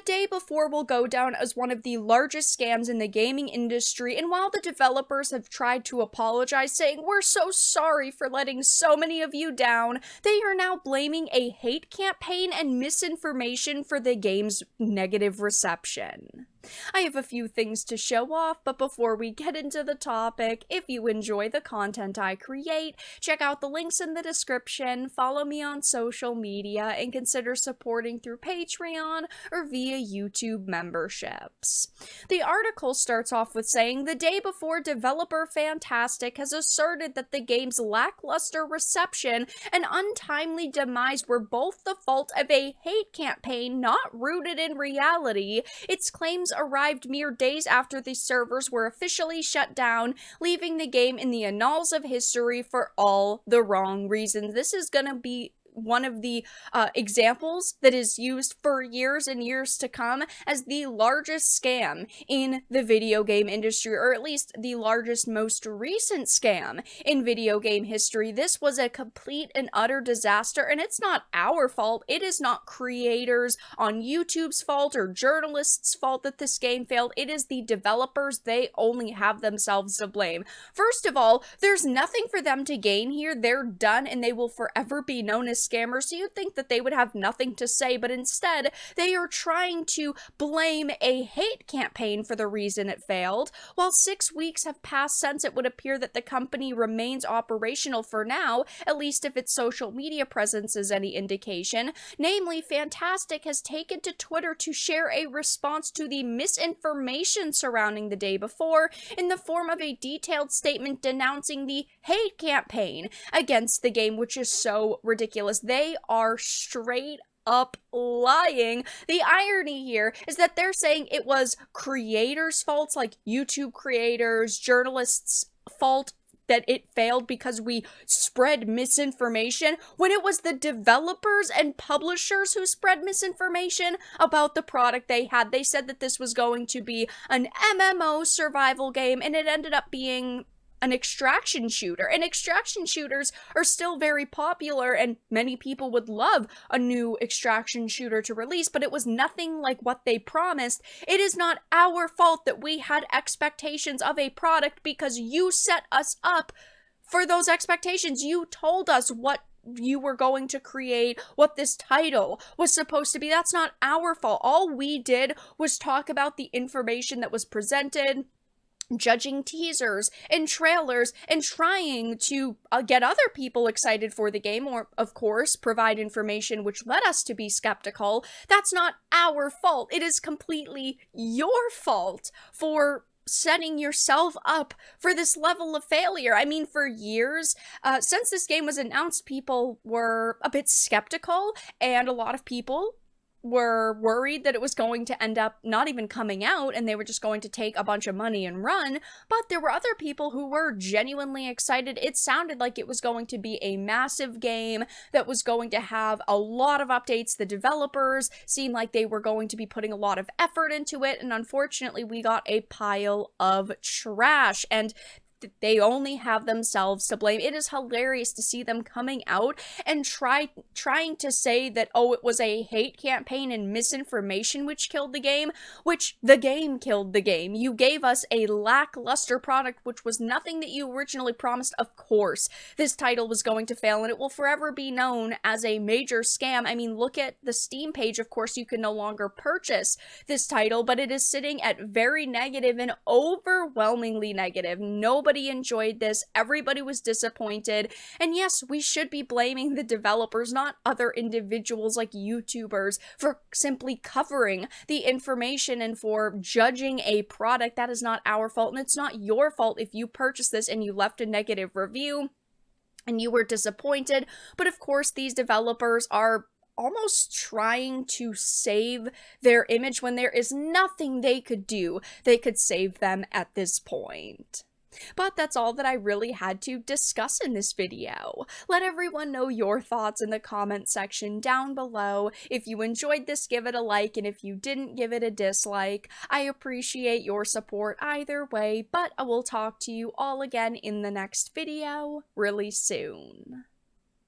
day before will go down as one of the largest scams in the gaming industry, and while the developers have tried to apologize, saying, "We're so sorry for letting so many of you down," they are now blaming a hate campaign and misinformation for the game's negative reception. I have a few things to show off, but before we get into the topic, if you enjoy the content I create, check out the links in the description, follow me on social media, and consider supporting through Patreon or via YouTube memberships. The article starts off with saying, "The day before, developer Fantastic has asserted that the game's lackluster reception and untimely demise were both the fault of a hate campaign not rooted in reality. Its claims arrived mere days after the servers were officially shut down, leaving the game in the annals of history for all the wrong reasons." This is gonna be one of the examples that is used for years and years to come as the largest scam in the video game industry, or at least the largest, most recent scam in video game history. This was a complete and utter disaster, and it's not our fault. It is not creators on YouTube's fault or journalists' fault that this game failed. It is the developers. They only have themselves to blame. First of all, there's nothing for them to gain here. They're done, and they will forever be known as scammers, so you'd think that they would have nothing to say, but instead they are trying to blame a hate campaign for the reason it failed. While 6 weeks have passed since, it would appear that the company remains operational for now, at least if its social media presence is any indication. Namely, Fantastic has taken to Twitter to share a response to the misinformation surrounding the day before in the form of a detailed statement denouncing the hate campaign against the game, which is so ridiculous. They are straight up lying. The irony here is that they're saying it was creators' faults, like YouTube creators, journalists' fault, that it failed because we spread misinformation, when it was the developers and publishers who spread misinformation about the product they had. They said that this was going to be an MMO survival game, and it ended up being an extraction shooter. And extraction shooters are still very popular, and many people would love a new extraction shooter to release, but it was nothing like what they promised. It is not our fault that we had expectations of a product because you set us up for those expectations. You told us what you were going to create, what this title was supposed to be. That's not our fault. All we did was talk about the information that was presented, judging teasers and trailers, and trying to get other people excited for the game, or of course provide information which led us to be skeptical. That's not our fault. It is completely your fault for setting yourself up for this level of failure. I mean, for years, since this game was announced, people were a bit skeptical, and a lot of people were worried that it was going to end up not even coming out and they were just going to take a bunch of money and run. But there were other people who were genuinely excited. It sounded like it was going to be a massive game that was going to have a lot of updates. The developers seemed like they were going to be putting a lot of effort into it, and unfortunately we got a pile of trash, and they only have themselves to blame. It is hilarious to see them coming out and trying to say that, oh, it was a hate campaign and misinformation which killed the game, which the game killed the game. You gave us a lackluster product, which was nothing that you originally promised. Of course, this title was going to fail, and it will forever be known as a major scam. I mean, look at the Steam page. Of course, you can no longer purchase this title, but it is sitting at very negative and overwhelmingly negative. Nobody enjoyed this. Everybody was disappointed. And yes, we should be blaming the developers, not other individuals like YouTubers, for simply covering the information and for judging a product. That is not our fault, and it's not your fault if you purchased this and you left a negative review and you were disappointed. But of course, these developers are almost trying to save their image when there is nothing they could do that could save them at this point. But that's all that I really had to discuss in this video. Let everyone know your thoughts in the comment section down below. If you enjoyed this, give it a like, and if you didn't, give it a dislike. I appreciate your support either way, but I will talk to you all again in the next video really soon.